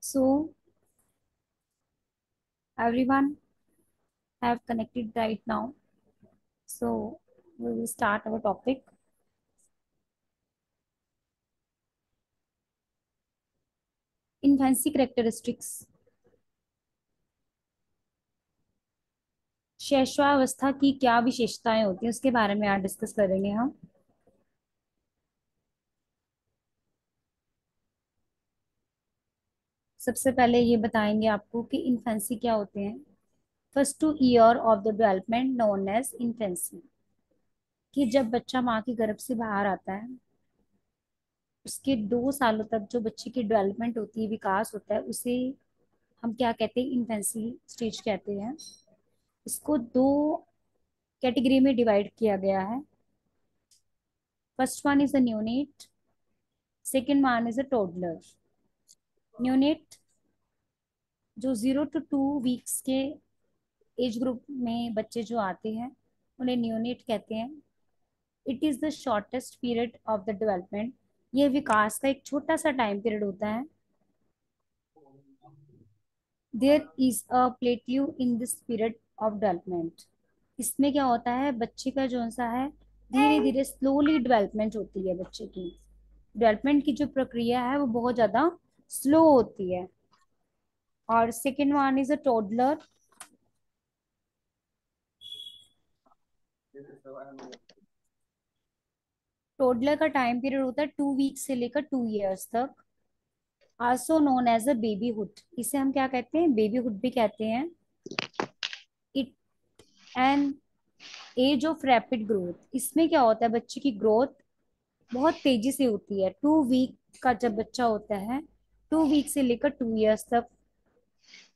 So everyone have connected right now. So we will start our topic. Infancy characteristics. शैशवावस्था की क्या विशेषताएं होती हैं उसके बारे में आज डिस्कस करेंगे हम। सबसे पहले ये बताएंगे आपको कि इन्फेंसी क्या होते हैं। First 2 year of the development known as infancy, कि जब बच्चा माँ के गर्भ से बाहर आता है उसके 2 सालों तक जो बच्चे की डेवलपमेंट होती है, विकास होता है, उसे हम क्या कहते हैं, इन्फेंसी स्टेज कहते हैं। इसको दो कैटेगरी में डिवाइड किया गया है। First one is a neonate, second one is a toddler. Neonate जो 0 to 2 वीक्स के एज ग्रुप में बच्चे जो आते हैं उन्हें न्यूनेट कहते हैं। It is the shortest period of the development. ये विकास का एक छोटा सा टाइम पीरियड होता है। There is a plateau in this period of development. इसमें क्या होता है, बच्चे का जो सा है धीरे धीरे स्लोली डेवलपमेंट होती है। बच्चे की डेवलपमेंट की जो प्रक्रिया है वो बहुत ज्यादा स्लो होती है। और second one is a toddler. Toddler का टाइम पीरियड होता है 2 वीक्स से लेकर 2 ईयर्स तक। Also known as a babyhood, इसे हम क्या कहते हैं, बेबीहुड भी कहते हैं। It an age of rapid growth. इसमें क्या होता है, बच्चे की ग्रोथ बहुत तेजी से होती है। 2 वीक का जब बच्चा होता है, 2 वीक से लेकर 2 ईयर्स तक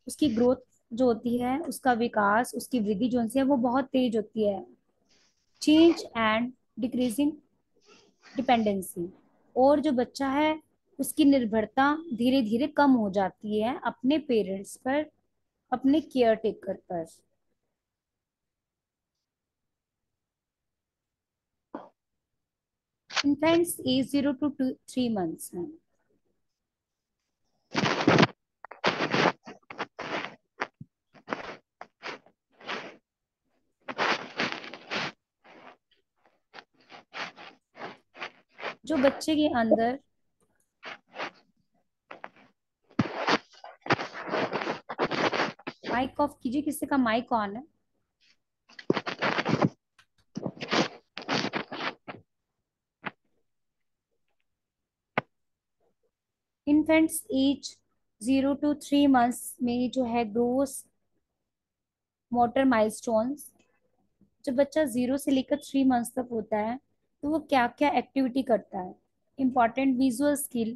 उसकी ग्रोथ जो होती है, उसका विकास, उसकी वृद्धि जो है वो बहुत तेज होती है। चेंज एंड डिक्रीजिंग डिपेंडेंसी, और जो बच्चा है उसकी निर्भरता धीरे धीरे कम हो जाती है अपने पेरेंट्स पर, अपने केयर टेकर पर। इन्फेंट्स एज 0 to 3 मंथ्स है। जो बच्चे के अंदर माइक ऑफ कीजिए, किसी का माइक ऑन है। इन्फेंट्स एज 0 to 3 मंथ्स में जो है ग्रोस मोटर माइलस्टोन्स। जब बच्चा 0 से लेकर 3 मंथ्स तक होता है तो वो क्या क्या एक्टिविटी करता है। Important visual skill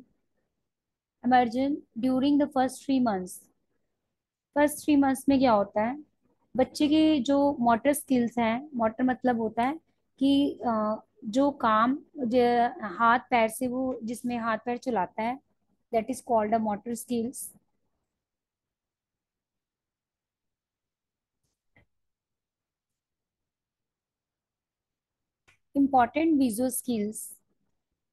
immersion during the first 3 months. First 3 months में क्या होता है, बच्चे की जो मोटर स्किल्स हैं, मोटर मतलब होता है कि जो काम हाथ पैर से वो जिसमें हाथ पैर चलाता है, that is called a motor skills. Important visual skills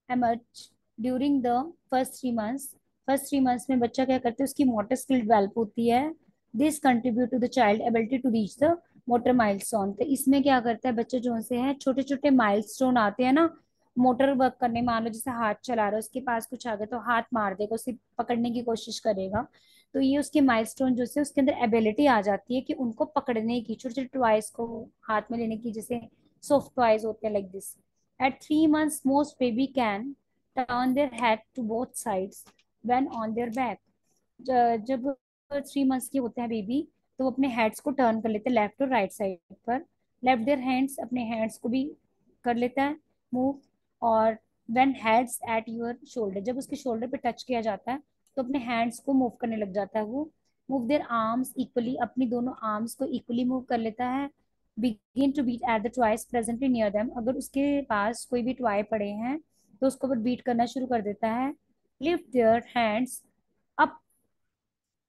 emerge during the first 3 months. First 3 months में बच्चा क्या करता है, उसकी मोटर स्किल डेवलप होती है। This contribute to the child ability to reach the motor milestone. तो इसमें क्या करता है बच्चा, जो से है छोटे छोटे माइलस्टोन आते हैं ना मोटर वर्क करने। मान लो जैसे हाथ चला रहा है, उसके पास कुछ आ गया तो हाथ मार देगा, उसे पकड़ने की कोशिश करेगा। तो ये उसके माइलस्टोन जो से उसके अंदर एबिलिटी आ जाती है कि उनको पकड़ने की, छोटे छोटे टॉयज को हाथ में लेने की, जैसे सॉफ्ट टॉयज होते हैं like this. At 3 months, most baby can turn their head to both sides when on their back. जब 3 मंथ्स के होते हैं बेबी, तो वो अपने हेड्स को टर्न कर लेते हैं लेफ्ट और राइट साइड पर। लेफ्ट देयर हैंड्स, अपने हैंड्स को भी कर लेता है मूव। और when heads at your shoulder, जब उसके शोल्डर पे टच किया जाता है तो अपने हैंड्स को मूव करने लग जाता है वो। मूव देयर आर्म्स इक्वली, अपनी दोनों आर्म्स को इक्वली मूव कर लेता है। Begin to beat at the toys presently near them, अगर उसके पास कोई भी टॉय पड़े हैं तो उसको वो बीट करना शुरू कर देता है। Lift their hands up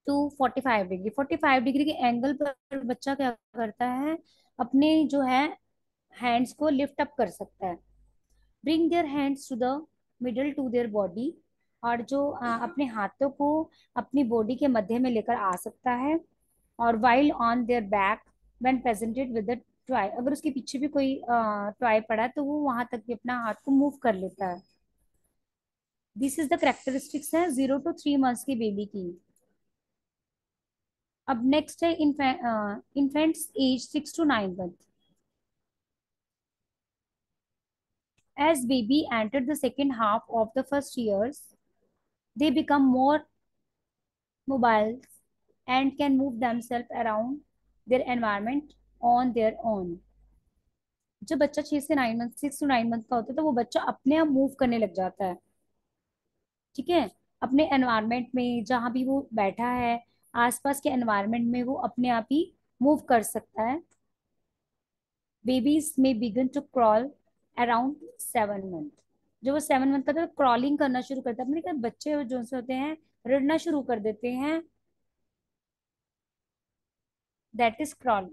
to 45 degree, 45 degree के एंगल पर बच्चा क्या करता है, अपने जो है हैंड्स को लिफ्ट अप कर सकता है। Bring their hands to the middle to their body, और जो अपने हाथों को अपनी बॉडी के मध्य में लेकर आ सकता है। और while on their back when presented with the toy, अगर उसके पीछे भी कोई टॉय पड़ा है तो वो वहां तक भी अपना हाथ को मूव कर लेता है। दिस इज द करेक्टरिस्टिक्स है 0 to 3 मंथ्स की बेबी की। अब नेक्स्ट है infants age 6 to 9 month. As baby enter the second half of the first years, they become more mobile and can move themselves around their environment on their own। जब बच्चा 6 से 9 month 6 to 9 month का होता है तो वो बच्चा अपने आप मूव करने लग जाता है। ठीक है। अपने एनवायरनमेंट में जहाँ भी वो बैठा है, आसपास के एनवायरनमेंट में वो अपने आप ही मूव कर सकता है। Babies may begin to crawl around 7 month. जब वो 7 मंथ का तो क्रॉलिंग करना शुरू करता है। अपने क्या बच्चे जो से होते हैं रड़ना शुरू कर देते हैं, that is crawl.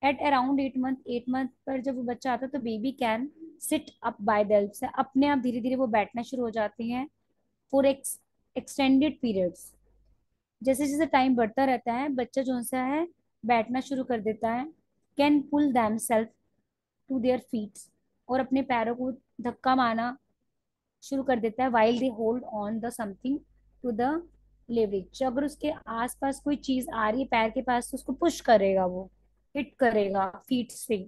At around 8 month 8 month पर जब वो बच्चा आता है तो baby can sit up by itself से अपने आप धीरे धीरे वो बैठना शुरू हो जाते हैं फॉर एक्सटेंडेड पीरियड्स। जैसे जैसे टाइम बढ़ता रहता है बच्चा जो सा है बैठना शुरू कर देता है। Can pull them self to their feet, और अपने पैरों को धक्का मारना शुरू कर देता है while they hold on the something to the leverage. अगर उसके आसपास कोई चीज आ रही है पैर के पास तो उसको पुश करेगा, वो हिट करेगा फीट से।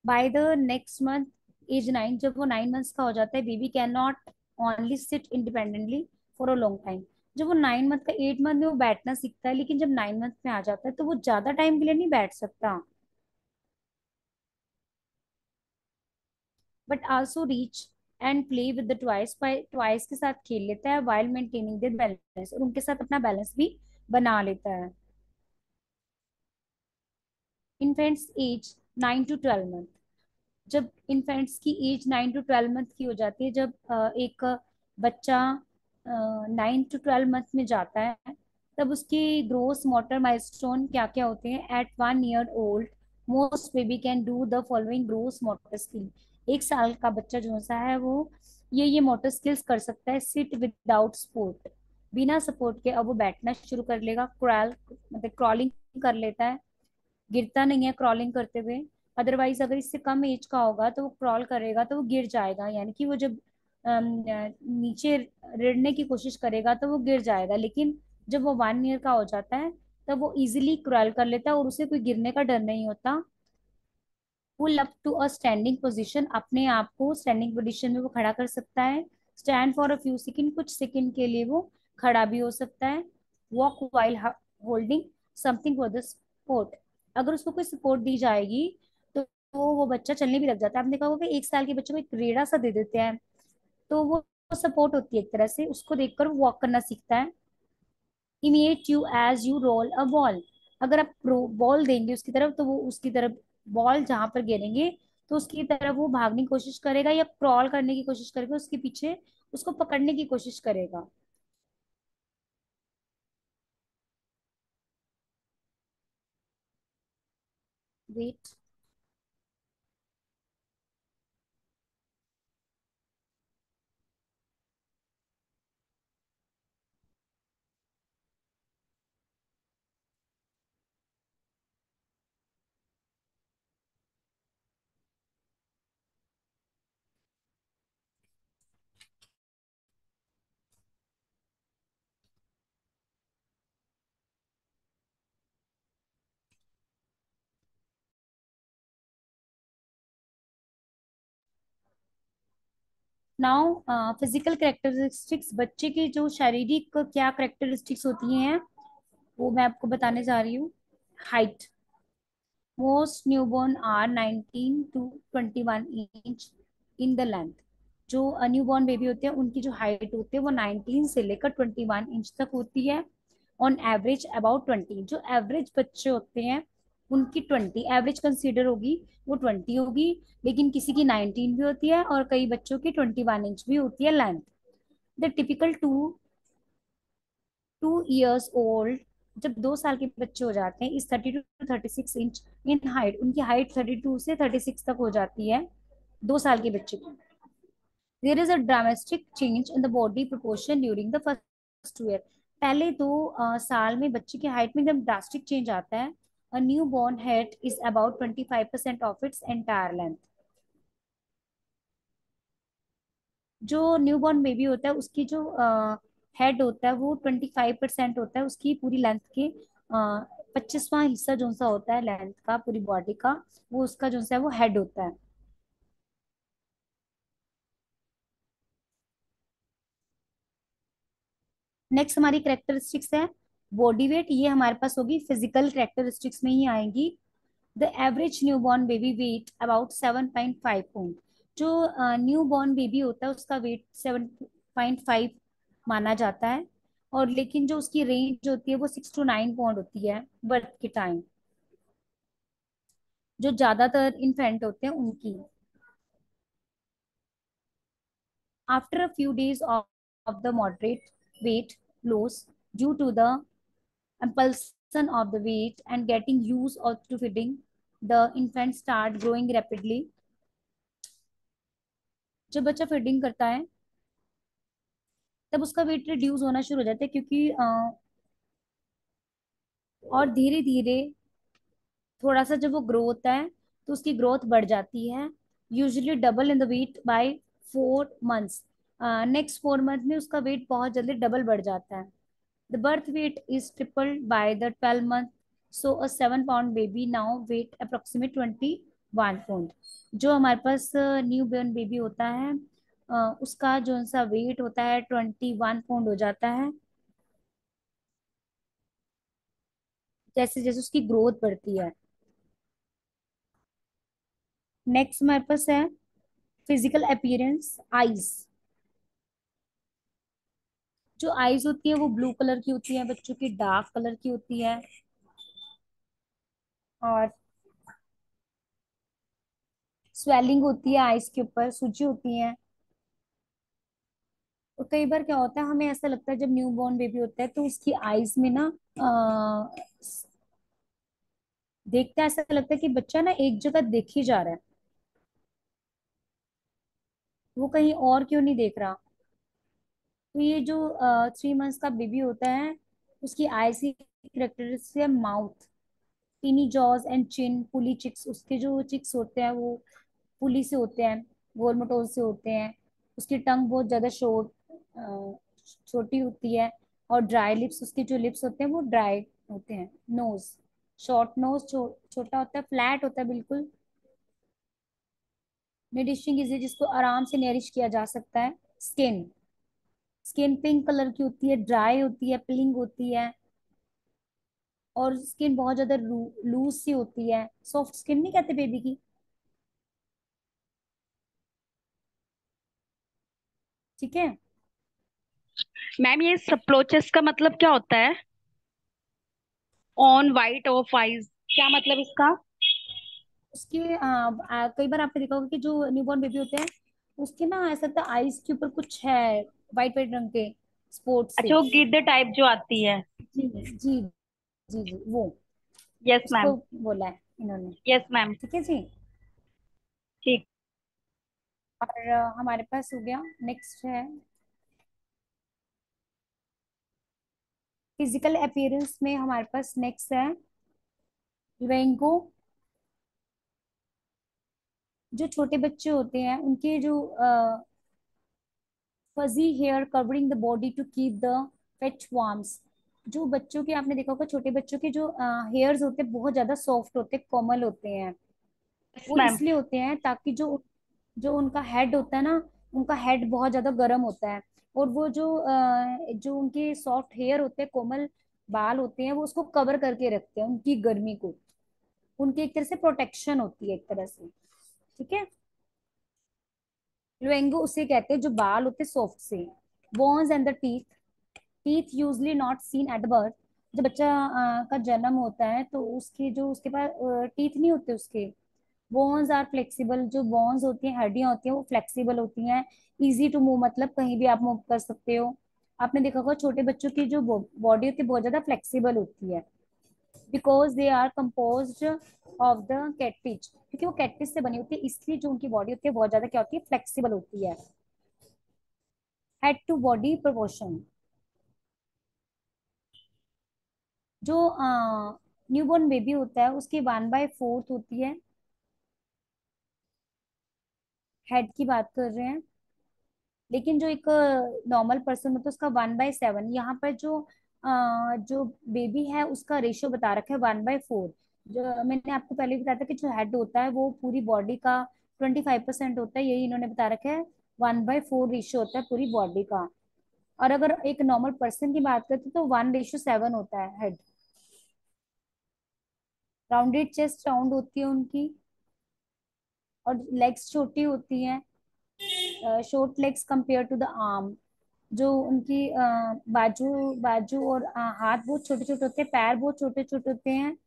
By the next month age 9, जब वो 9 मंथ्स का हो जाता है baby can not only sit independently for a long time. जब वो 9 मंथ का 8 मंथ में वो बैठना सीखता है, लेकिन जब 9 मंथ में आ जाता है तो वो ज्यादा टाइम के लिए नहीं बैठ सकता, but also reach and play with the twice, twice के साथ खेल लेता है वाइल मेंटेनिंग देयर बैलेंस, और उनके साथ अपना बैलेंस भी बना लेता है। Infants age 9 to 12 month. जब इन्फेंट्स की एज 9 to 12 मंथ की हो जाती है, जब एक बच्चा 9 to 12 मंथ में जाता है, तब उसकी ग्रोस मोटर माइलस्टोन क्या क्या होते हैं। At 1 year old most baby can do the following gross motor skill. 1 साल का बच्चा जो सा है वो ये मोटर स्किल्स कर सकता है। सिट विदाउट सपोर्ट, बिना सपोर्ट के अब वो बैठना शुरू कर लेगा। क्रॉल मतलब क्रॉलिंग कर लेता है, गिरता नहीं है क्रॉलिंग करते हुए। अदरवाइज अगर इससे कम एज का होगा तो वो क्रॉल करेगा तो वो गिर जाएगा, यानी कि वो जब नीचे रेड़ने की कोशिश करेगा तो वो गिर जाएगा। लेकिन जब वो 1 year का हो जाता है तब वो इजिली क्रॉल कर लेता है और उसे कोई गिरने का डर नहीं होता। Pull up to a standing position, अपने आप को स्टैंडिंग पोजीशन में वो खड़ा कर सकता है। Stand for a few second, कुछ सेकंड के लिए वो खड़ा भी हो सकता है। Walk while holding something for the support, अगर उसको कोई सपोर्ट दी जाएगी तो वो बच्चा चलने भी लग जाता है। आपने कहा होगा कि 1 साल के बच्चे को एक रेड़ा सा दे देते हैं तो वो सपोर्ट होती है एक तरह से, उसको देखकर वो वॉक करना सीखता है। Imitate you as you roll a ball, अगर आप बॉल देंगे उसकी तरफ तो वो उसकी तरफ बॉल जहां पर गिरेंगे तो उसकी तरफ वो भागने की कोशिश करेगा या क्रॉल करने की कोशिश करेगा उसके पीछे, उसको पकड़ने की कोशिश करेगा। वेट। नाउ फिजिकल कैरेक्टरिस्टिक्स, बच्चे की जो शारीरिक क्या कैरेक्टरिस्टिक्स होती हैं वो मैं आपको बताने जा रही हूँ। Height, most newborn are 19 to 21 inch in the length. जो न्यूबॉर्न बेबी होते हैं उनकी जो हाइट होती है वो 19 से लेकर 21 इंच तक होती है। ऑन एवरेज अबाउट 20, जो एवरेज बच्चे होते हैं उनकी 20 एवरेज कंसीडर होगी, वो 20 होगी। लेकिन किसी की 19 भी होती है और कई बच्चों की 21 इंच भी होती है length. The typical 2 years old, जब 2 साल के बच्चे हो जाते हैं इस 32 to 36 इंच इन हाइट, उनकी हाइट 32 से 36 तक हो जाती है 2 साल के बच्चे की। There is a dramatic change in the body proportion during the first year. पहले 2 साल में बच्चे की हाइट में एकदम ड्रास्टिक चेंज आता है। A new born head is about 25% of its entire length. जो न्यू बॉर्न बेबी होता है उसकी जो हेड होता है वो 25% होता है उसकी पूरी लेंथ के। 25वां हिस्सा जो सा होता है लेंथ का पूरी बॉडी का, वो उसका जो सा है वो हेड होता है। नेक्स्ट हमारी करेक्टरिस्टिक्स है बॉडी वेट। ये हमारे पास होगी फिजिकल करेक्टरिस्टिक्स में ही आएंगी। The average new born baby weight about 7.5 pound. जो न्यू बॉर्न बेबी होता है उसका वेट 7.5 माना जाता है। और लेकिन जो उसकी रेंज होती है वो 6 to 9 पाउंड होती है बर्थ के टाइम, जो ज्यादातर इन्फेंट होते हैं उनकी। After a few days of the moderate weight loss due to the impulsion of the weight and getting used or to feeding, the infant start growing rapidly। जब बच्चा फीडिंग करता है तब उसका वेट रिड्यूस होना शुरू हो जाता है, क्योंकि और धीरे धीरे थोड़ा सा जब वो ग्रो होता है तो उसकी ग्रोथ बढ़ जाती है। Usually double in the weight by 4 months. Next 4 month में उसका वेट बहुत जल्दी डबल बढ़ जाता है। The birth weight is tripled by the 12 month. So a 7 pound baby now weight approximate 21 pound. जो हमारे पास न्यू बॉर्न बेबी होता है उसका जो सा वेट होता है 21 पाउंड हो जाता है जैसे जैसे उसकी ग्रोथ बढ़ती है। नेक्स्ट हमारे पास है फिजिकल अपीयरेंस आईज। जो आईज होती है वो ब्लू कलर की होती है, बच्चों की डार्क कलर की होती है। और स्वेलिंग होती है आईज के ऊपर, सूजी होती है। और कई बार क्या होता है हमें ऐसा लगता है जब न्यू बॉर्न बेबी होता है तो उसकी आईज में ना देखते हैं ऐसा लगता है कि बच्चा ना एक जगह देख ही जा रहा है, वो कहीं और क्यों नहीं देख रहा। तो ये जो 3 मंथ्स का बेबी होता है उसकी आईज की करेक्टरिस्टिक है mouth, tiny jaws and chin, fully cheeks. उसके जो चिक्स होते हैं वो पुली से होते हैं, गोलमटोल से होते हैं। उसकी टंग बहुत ज्यादा छोटी होती है। और ड्राई लिप्स, उसके जो लिप्स होते हैं वो ड्राई होते हैं। नोज शॉर्ट, नोज छोटा होता है, फ्लैट होता है बिल्कुल। नरिशिंग इज जिसको आराम से नरिश किया जा सकता है। स्किन, स्किन पिंक कलर की होती है, ड्राई होती है, पिंक होती है। और स्किन बहुत ज्यादा लूज सी होती है, सॉफ्ट स्किन नहीं कहते बेबी की। ठीक है। मैम ये सप्लोचस का मतलब क्या होता है? ऑन वाइट ऑफ आइज, क्या मतलब इसका? उसके कई बार आपने देखा होगा कि जो न्यूबॉर्न बेबी होते हैं उसके ना ऐसा लगता है आईज के ऊपर कुछ है, वाइट वाइट रंग के स्पॉट्स अच्छा, से। वो गिद्ध टाइप जो आती है। जी जी जी वो यस मैम। उसको बोला है इन्होंने। Yes ma'am. ठीक है जी। ठीक। और हमारे पास हो गया, नेक्स्ट है फिजिकल अपीयरेंस में हमारे पास नेक्स्ट है वेंगो। जो छोटे बच्चे होते हैं उनके जो fuzzy hair covering the body to keep the fat warms. जो बच्चों के आपने देखा होगा छोटे बच्चों के जो हेयर्स होते हैं बहुत ज्यादा सॉफ्ट होते हैं, कोमल होते हैं। यस वो मैम। इसलिए होते हैं ताकि जो जो उनका हेड होता है ना, उनका हेड बहुत ज्यादा गर्म होता है। और वो जो उनके सॉफ्ट हेयर होते हैं, कोमल बाल होते हैं, वो उसको कवर करके रखते हैं उनकी गर्मी को। उनकी एक तरह से प्रोटेक्शन होती है एक तरह से। ठीक है। लोएंगो उसे कहते हैं जो बाल होते हैं सॉफ्ट से। Bones and the teeth, teeth usually not seen at birth. जब बच्चा का जन्म होता है तो उसके जो उसके पास टीथ नहीं होते उसके। बोन्स आर फ्लेक्सिबल, जो बोन्स होती हैं हड्डियां होती हैं वो फ्लेक्सिबल होती हैं। इजी टू मूव, मतलब कहीं भी आप मूव कर सकते हो। आपने देखा होगा छोटे बच्चों की जो बॉडी होती है बहुत ज्यादा फ्लेक्सिबल होती है, because they are compose of the catfish. क्योंकि वो कैटफिश से बनी होती है इसलिए जो उनकी बॉडी होती है बहुत ज्यादा क्या होती है, फ्लेक्सिबल होती है। Head to body proportion. जो न्यूबॉर्न बेबी होता है उसकी 1/4 होती है, हेड की बात कर रहे हैं। लेकिन जो एक नॉर्मल पर्सन होता है उसका 1/7। यहाँ पर जो बेबी है उसका रेशियो बता रखा है 1/4। जो मैंने आपको पहले भी बताया था कि जो हेड होता है वो पूरी बॉडी का 25% होता है, यही इन्होंने बता रखा है। 1/4 रेशियो होता है पूरी बॉडी का। और अगर एक नॉर्मल पर्सन की बात करते हैं तो 1:7 होता है हेड। राउंडेड चेस्ट राउंड होती है उनकी, और लेग्स छोटी होती हैं, short legs compare to the arm. जो उनकी बाजू बाजू और हाथ बहुत छोटे छोटे होते हैं, पैर बहुत छोटे छोटे होते हैं।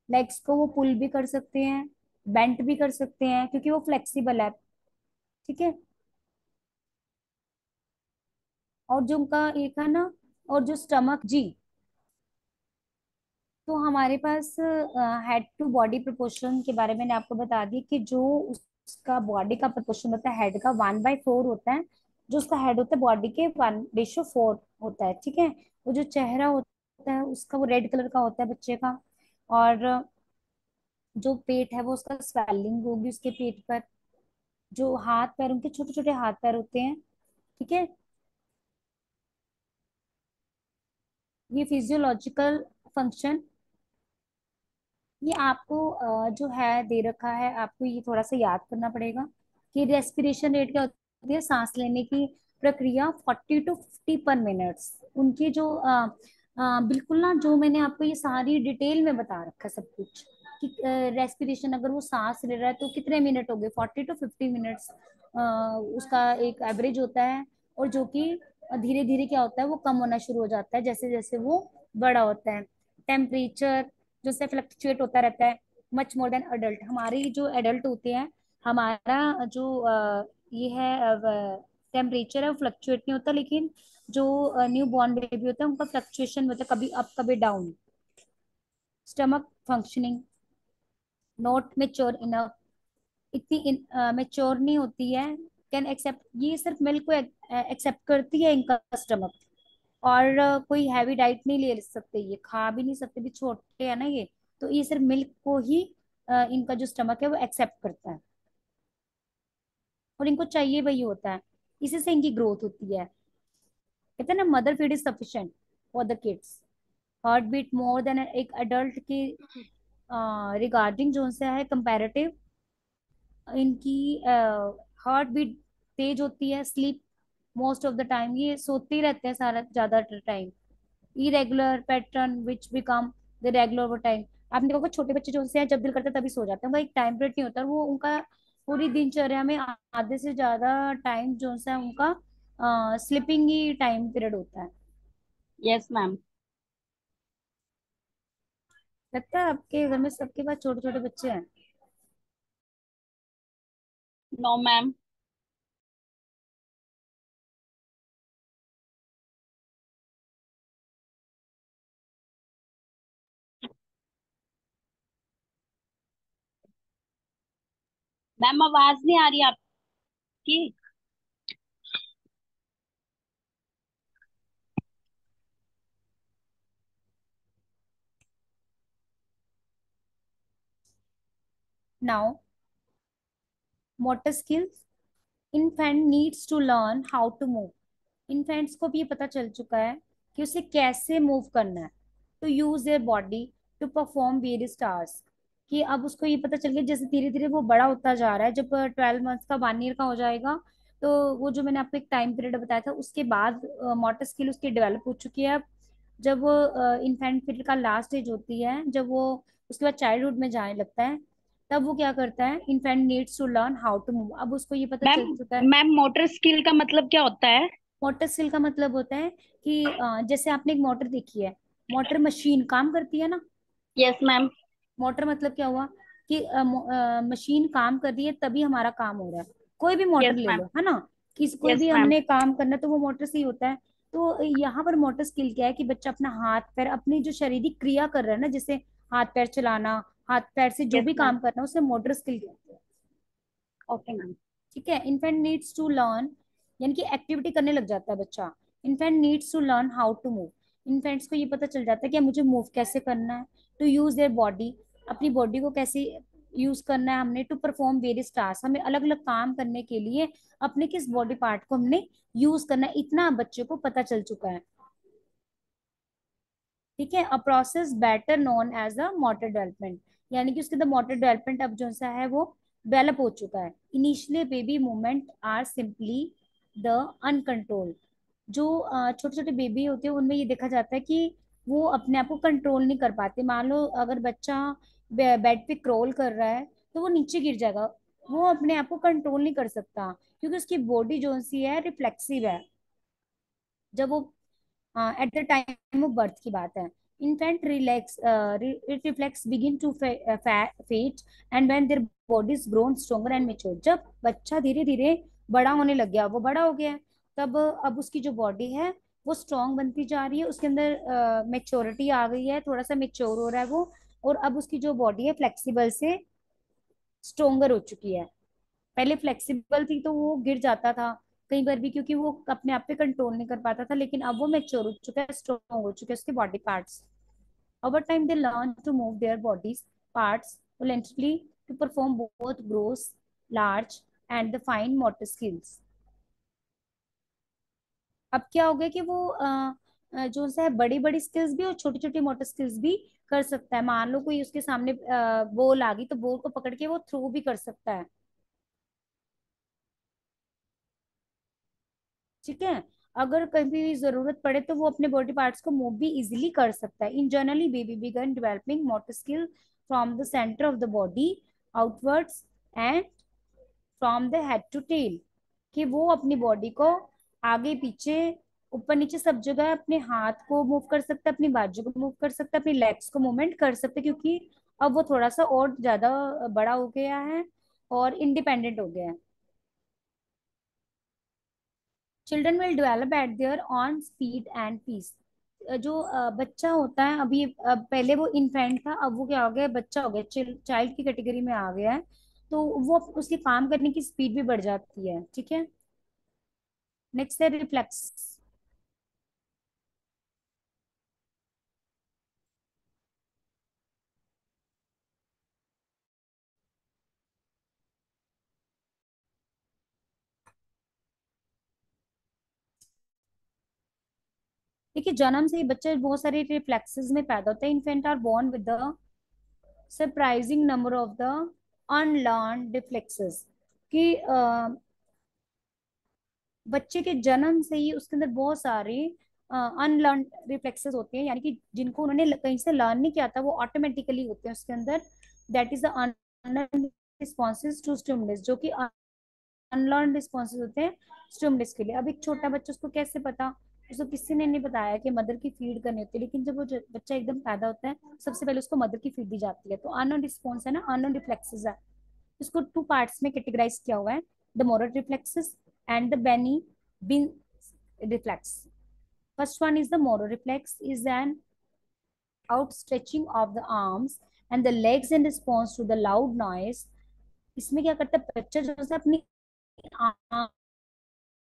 लेग्स को वो पुल भी कर सकते हैं, बेंट भी कर सकते हैं क्योंकि वो फ्लेक्सिबल है। ठीक है। और जो उनका एक है ना, और जो स्टमक जी, तो हमारे पास हेड टू बॉडी प्रोपोर्शन के बारे में मैंने आपको बता दी कि जो उसका बॉडी का प्रोपोर्शन होता है हेड का 1/4 होता है। जो उसका हेड होता है बॉडी के 1:4 होता है। ठीक है। वो जो चेहरा होता है उसका वो रेड कलर का होता है बच्चे का। और जो पेट है वो उसका स्वेलिंग होगी उसके पेट पर। जो हाथ पैर, उनके छोटे छोटे हाथ पैर होते हैं। ठीक है। ये फिजियोलॉजिकल फंक्शन, ये आपको जो है दे रखा है, आपको ये थोड़ा सा याद करना पड़ेगा कि रेस्पिरेशन रेट क्या होती है, सांस लेने की प्रक्रिया 40 to 50 पर मिनट्स। उनकी जो बिल्कुल ना, जो मैंने आपको ये सारी डिटेल में बता रखा है सब कुछ कि रेस्पिरेशन अगर वो सांस ले रहा है तो कितने मिनट हो गए, 40 to 50 मिनट्स उसका एक एवरेज होता है। और जो कि धीरे धीरे क्या होता है वो कम होना शुरू हो जाता है जैसे जैसे वो बड़ा होता है। टेम्परेचर जो से फ्लक्चुएट होता रहता है मच मोर देन अडल्ट। हमारी जो एडल्ट होते हैं, हमारा जो ये है टेम्परेचर है वो फ्लक्चुएट नहीं होता, लेकिन जो न्यू बॉर्न बेबी होता है उनका फ्लक्चुएशन होता है, कभी अप कभी down. Stomach functioning not mature enough, इतनी मेच्योर नहीं होती है। कैन एक्सेप्ट, ये सिर्फ मिल्क को एक्सेप्ट करती है इनका स्टमक। और कोई हैवी डाइट नहीं ले सकते, ये खा भी नहीं सकते भी, छोटे है ना ये। तो ये सिर्फ मिल्क को ही इनका जो स्टमक है वो एक्सेप्ट करता है, और इनको चाहिए वही होता है। इसी से इनकी ग्रोथ होती है। कहते हैं ना, mother feed is sufficient for the kids. Heart beat more than एक अडल्ट की रिगार्डिंग जो उनसे है कंपैरेटिव, इनकी हार्ट बीट तेज होती है। Sleep most of the time, ये सोते ही रहते हैं सारा ज्यादा time. Irregular pattern which become the regular over time. आपने देखा होगा छोटे बच्चे जो से हैं जब दिल करता है तभी सो जाते हैं, उनका एक टाइम पीरियड नहीं होता, वो उनका पूरी दिनचर्या में आधे से ज्यादा टाइम जो है उनका स्लीपिंग ही टाइम पीरियड होता है। Yes ma'am. लगता है आपके घर में सबके पास छोटे छोटे बच्चे हैं। No ma'am. मैम आवाज नहीं आ रही आपकी। Now motor skills, infant needs to learn how to move. Infants को भी ये पता चल चुका है कि उसे कैसे मूव करना है, to use their body to perform various task. कि अब उसको ये पता चल गया, जैसे धीरे धीरे वो बड़ा होता जा रहा है, जब 12 मंथ्स का 1 ईयर का हो जाएगा तो वो जो मैंने आपको एक टाइम पीरियड बताया था उसके बाद मोटर स्किल उसकी डेवलप हो चुकी है। अब जब वो इन्फेंट पीरियड का लास्ट एज होती है, जब वो उसके बाद चाइल्डहुड में जाने लगता है, तब वो क्या करता है, infant needs to learn how to move. अब उसको ये पता मैम चल चुका है। मैम मोटर स्किल का मतलब क्या होता है? मोटर स्किल का मतलब होता है कि जैसे आपने एक मोटर देखी है, मोटर मशीन काम करती है ना। Yes ma'am. मोटर मतलब क्या हुआ कि मशीन काम कर रही है तभी हमारा काम हो रहा है। कोई भी मोटर यस ले मैम। लो, है ना, कोई यस भी मैम। हमने काम करना तो वो मोटर से ही होता है। तो यहाँ पर मोटर स्किल क्या है कि बच्चा अपना हाथ पैर, अपनी जो शारीरिक क्रिया कर रहा है ना, जैसे हाथ पैर चलाना, हाथ पैर से जो यस भी मैम। काम करना है उसे मोटर स्किल कहते हैं। Okay ma'am. ठीक है। इन्फेंट नीड्स टू लर्न यानी कि एक्टिविटी करने लग जाता है बच्चा। Infant needs to learn how to move. Infants को ये पता चल जाता है कि मुझे मूव कैसे करना है। टू यूज देयर बॉडी, अपनी बॉडी को कैसे यूज करना है हमने। टू परफॉर्म वेरियस टास्क, हमें अलग अलग काम करने के लिए अपने किस बॉडी पार्ट को हमने यूज करना है, इतना बच्चे को पता चल चुका है। ठीक है, a process better known as a motor development, यानी कि उसके अंदर मोटर डेवलपमेंट अब जो सा है वो डेवलप हो चुका है। Initially baby movement are simply the uncontrol. जो छोटे छोटे बेबी होते हैं उनमें ये देखा जाता है कि वो अपने आप को कंट्रोल नहीं कर पाते। मान लो अगर बच्चा बेड पे क्रोल कर रहा है तो वो नीचे गिर जाएगा, वो अपने आप को कंट्रोल नहीं कर सकता, क्योंकि उसकी बॉडी जो सी है रिफ्लेक्सिव है। जब वो at the time of birth की बात है, infant relax it reflex begin to fade and when their body is grown stronger and mature। जब बच्चा धीरे धीरे बड़ा होने लग गया, वो बड़ा हो गया है, तब अब उसकी जो बॉडी है वो स्ट्रांग बनती जा रही है, उसके अंदर मेच्योरिटी आ गई है, थोड़ा सा मेच्योर हो रहा है वो। और अब उसकी जो बॉडी है फ्लेक्सिबल से स्ट्रोंगर हो चुकी है। पहले फ्लेक्सिबल थी तो वो गिर जाता था कई बार भी, क्योंकि वो अपने आप पे कंट्रोल नहीं कर पाता था, लेकिन अब वो मेच्योर हो चुका है, स्ट्रॉन्ग हो चुके हैं उसके body parts. Over time they learn to move their bodies parts relentlessly to perform both gross large and the fine motor skills. अब क्या हो गया कि वो जो है बड़ी बड़ी स्किल्स भी और छोटी छोटी मोटर स्किल्स भी कर सकता है। मान लो कोई उसके सामने बॉल आ गई तो बॉल को पकड़ के वो थ्रो भी कर सकता है। ठीक है, अगर कभी भी जरूरत पड़े तो वो अपने बॉडी पार्ट्स को मूव भी इजीली कर सकता है। In generally baby begin developing motor skill from the center of the body outwards and from the head to tail, कि वो अपनी बॉडी को आगे पीछे ऊपर नीचे सब जगह अपने हाथ को मूव कर सकता है, अपनी बाजू को मूव कर सकता है, अपनी लेग्स को मूवमेंट कर सकता है, क्योंकि अब वो थोड़ा सा और ज्यादा बड़ा हो गया है और इंडिपेंडेंट हो गया है। Children will develop at their own speed and pace. जो बच्चा होता है अभी, पहले वो इन्फेंट था, अब वो क्या हो गया, बच्चा हो गया, चाइल्ड की कैटेगरी में आ गया है, तो वो उसकी काम करने की स्पीड भी बढ़ जाती है। ठीक है, नेक्स्ट है रिफ्लेक्स। देखिए, जन्म से ही बच्चे बहुत सारे रिफ्लेक्सेस में पैदा होते हैं। Infant are born with the surprising number of the unlearn reflexes, कि बच्चे के जन्म से ही उसके अंदर बहुत सारे अनलर्न रिफ्लेक्सेस होते हैं, यानी कि जिनको उन्होंने कहीं से लर्न नहीं किया था वो ऑटोमेटिकली होते हैं उसके अंदर। That is the unlearn responses to stimulus, जो कि अनलर्न रिस्पॉन्सेज होते हैं स्टिमुलस के लिए। अब एक छोटा बच्चा, उसको कैसे पता, उसको किसी ने नहीं बताया कि मदर की फीड करनी होती है, लेकिन जब वो बच्चा एकदम पैदा होता है सबसे पहले उसको मदर की फीड दी जाती है। तो अनलर्न रिस्पॉन्स है ना, अनलर्न रिफ्लेक्सेस है। इसको टू पार्ट्स में कैटेगराइज किया हुआ है, the motor reflexes and the बेनी बिन reflex। First one is the motor reflex, is an outstretching of the arms and the legs in response to the loud noise। इसमें क्या करता है बच्चा, जो है अपनी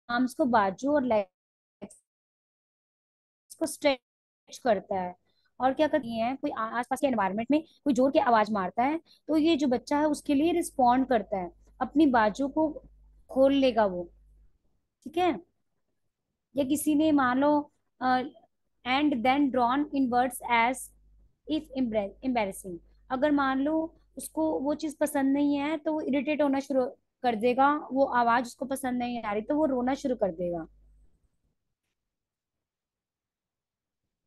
आर्म्स को, बाजू और लेग्स को स्ट्रेच करता है। और क्या करती है, कोई आसपास के एनवायरनमेंट में कोई जोर की आवाज मारता है तो ये जो बच्चा है उसके लिए रिस्पॉन्ड करता है, अपनी बाजू को खोल लेगा वो। ठीक है, या किसी ने मान लो and then drawn in words as if embarrassing. अगर मान लो उसको वो चीज पसंद नहीं है तो वो इरिटेट होना शुरू कर देगा, वो आवाज उसको पसंद नहीं आ रही तो वो रोना शुरू कर देगा।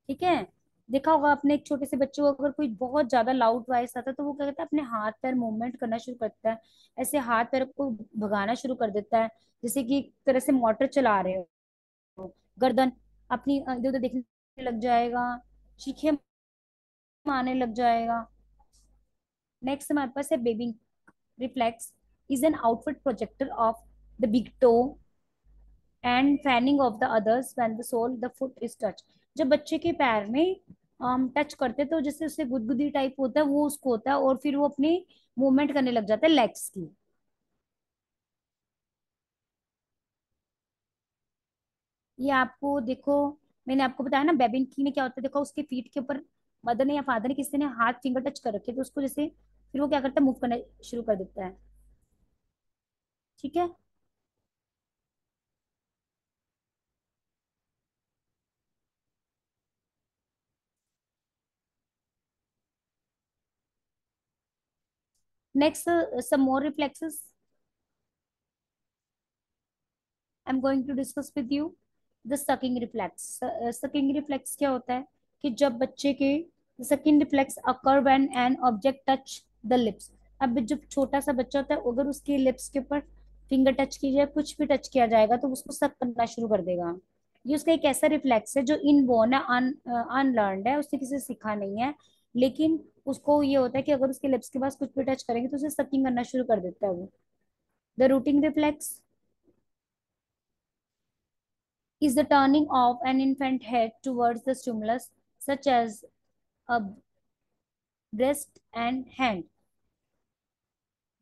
ठीक है, देखा होगा आपने एक छोटे से बच्चे को, अगर कोई बहुत ज्यादा लाउड वॉइस आता है तो वो क्या करता है, अपने हाथ पैर मूवमेंट करना शुरू करता है, ऐसे हाथ पैर को भगाना शुरू कर देता है, जैसे कि एक तरह से मोटर चला रहे हो। गर्दन अपनी इधर उधर देखने लग जाएगा, चीखें मारने लग जाएगा। नेक्स्ट हमारे पास है baby reflex, is an outward projector of the big toe and fanning of the others when the sole the foot is touch. जब बच्चे के पैर में हम टच करते हैं तो जैसे उससे गुदगुदी टाइप होता है वो उसको होता है, और फिर वो अपनी मूवमेंट करने लग जाता है लेग्स की। ये आपको देखो, मैंने आपको बताया ना बेबिन की में क्या होता है, देखो उसके फीट के ऊपर मदर ने या फादर ने किसी ने हाथ फिंगर टच कर रखे, तो उसको जैसे फिर वो क्या करता है, मूव करना शुरू कर देता है। ठीक है। Next, some more reflexes I am going to discuss with you. The sucking reflex. Sucking reflex क्या होता है कि जब बच्चे के sucking reflex occur when an object touch the lips. अब जब छोटा सा बच्चा होता है, अगर उसके लिप्स के ऊपर फिंगर टच की जाए, कुछ भी टच किया जाएगा, तो उसको सक करना शुरू कर देगा। ये उसका एक ऐसा रिफ्लेक्स है जो इनबोर्न है, अनलर्नड है, उसने किसी से सीखा नहीं है। लेकिन उसको ये होता है कि अगर उसके लिप्स के पास कुछ भी टच करेंगे तो उसे सकिंग करना शुरू कर देता है वो। The routing reflex is the turning of an infant head towards the stimulus, such as a breast and hand।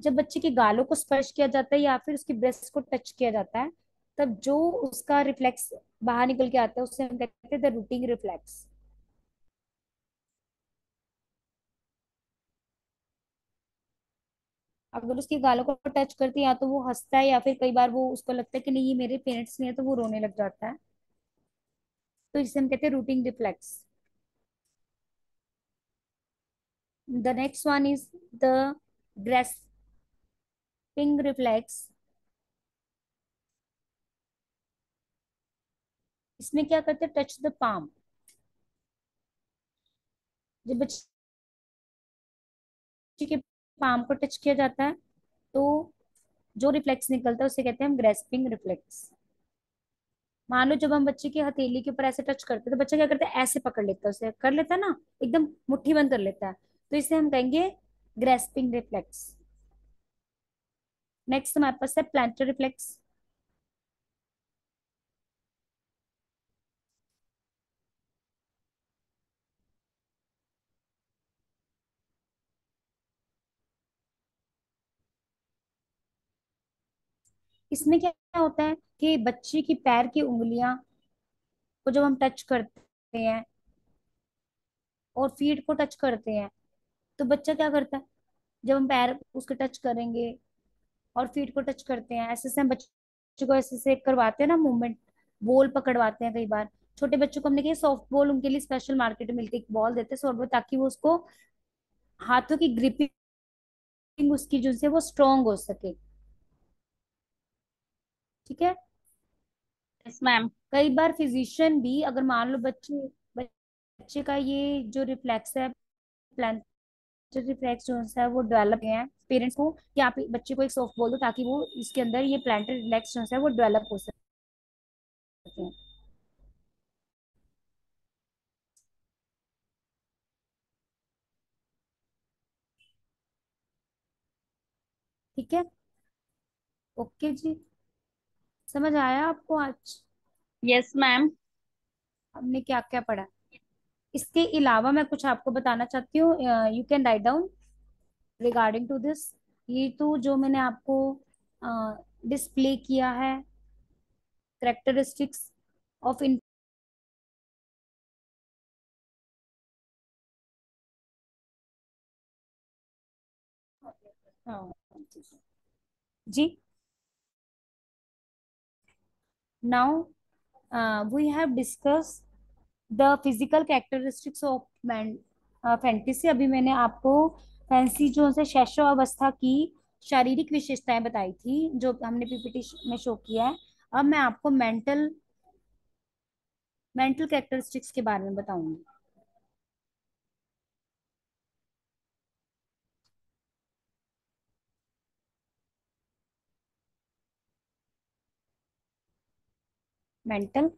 जब बच्चे के गालों को स्पर्श किया जाता है या फिर उसकी ब्रेस्ट को टच किया जाता है, तब जो उसका रिफ्लेक्स बाहर निकल के आता है उसे हम कहते हैं द रूटिंग रिफ्लेक्स। अगर उसके गालों को टच करती है, या तो वो हंसता है, या फिर कई बार वो उसको लगता है कि नहीं ये मेरे पेरेंट्स नहीं है, तो वो रोने लग जाता है। तो इसे हम कहते हैं routing reflex. The next one is the grasping reflex. इसमें क्या करते हैं, टच द पाम। जब बच्चे के पाम को टच किया जाता है, तो जो रिफ्लेक्स निकलता है उसे कहते हैं हम ग्रेस्पिंग रिफ्लेक्स। मान लो जब हम बच्चे की हथेली के ऊपर ऐसे टच करते हैं, तो बच्चा क्या करता है, ऐसे पकड़ लेता है, उसे कर लेता है ना, एकदम मुट्ठी बंद कर लेता है। तो इसे हम कहेंगे ग्रेस्पिंग रिफ्लेक्स। नेक्स्ट हमारे पास है प्लांटर रिफ्लेक्स। इसमें क्या होता है कि बच्चे की पैर की उंगलियां को जब हम टच करते हैं और फीट को टच करते हैं, तो बच्चा क्या करता है, जब हम पैर उसके टच करेंगे और फीट को टच करते हैं, ऐसे से हम बच्चे को ऐसे से करवाते हैं ना मूवमेंट, बॉल पकड़वाते हैं कई बार। छोटे बच्चों को हमने किया सॉफ्ट बॉल, उनके लिए स्पेशल मार्केट में मिलती है, एक बॉल देते हैं सॉफ्ट बॉल, ताकि वो उसको हाथों की ग्रिपिंग उसकी जो से वो स्ट्रांग हो सके। ठीक है। Yes ma'am. कई बार फिजिशियन भी, अगर मान लो बच्चे बच्चे का ये जो रिफ्लेक्स है, प्लांटर रिफ्लेक्स जो है वो डेवलप है पेरेंट्स को, कि आप बच्चे को एक सॉफ्ट बॉल दो ताकि वो इसके अंदर ये प्लांटर रिफ्लेक्स जो है वो डेवलप हो सके। ठीक है। ओके जी। समझ आया आपको आज यस मैम। हमने क्या क्या पढ़ा? इसके अलावा मैं कुछ आपको बताना चाहती हूँ, you can write down regarding to this. ये तो जो मैंने आपको डिस्प्ले किया है, करेक्टरिस्टिक्स ऑफ इन। जी। Now we have discuss the physical characteristics of man fantasy. अभी मैंने आपको फैंसी जो है शैशव अवस्था की शारीरिक विशेषताएं बताई थी, जो हमने पीपीटी में शो किया है। अब मैं आपको मेंटल मेंटल कैरेक्टरिस्टिक्स के बारे में बताऊंगी। Mental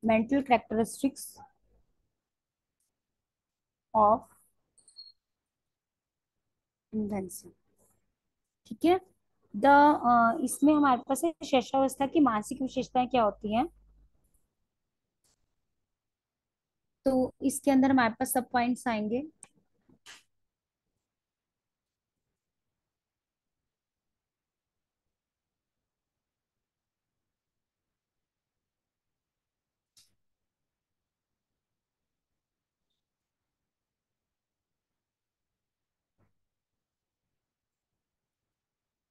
mental characteristics of invention. ठीक है। इसमें हमारे पास है शैशवावस्था की मानसिक विशेषताएं क्या होती हैं। तो इसके अंदर हमारे पास सब पॉइंट्स आएंगे।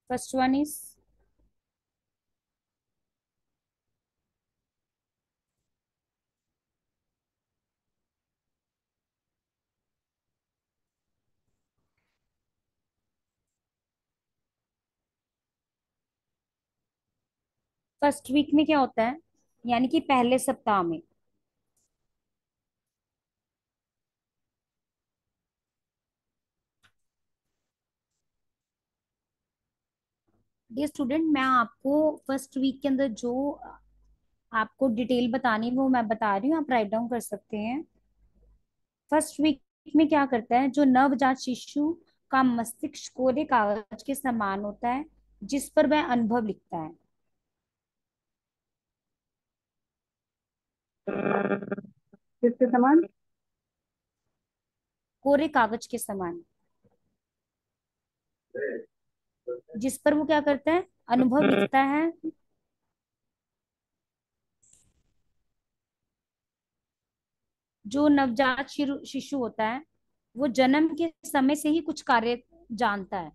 First one is, first week में क्या होता है, यानी कि पहले सप्ताह में। डियर स्टूडेंट, मैं आपको फर्स्ट वीक के अंदर जो आपको डिटेल बतानी है वो मैं बता रही हूँ, आप राइट डाउन कर सकते हैं। फर्स्ट वीक में क्या करता है, जो नवजात शिशु का मस्तिष्क कोरे कागज के समान होता है, जिस पर वह अनुभव लिखता है। किसके समान? कोरे कागज के समान, जिस पर वो क्या करता है, अनुभव लिखता है। जो नवजात शिशु होता है, वो जन्म के समय से ही कुछ कार्य जानता है।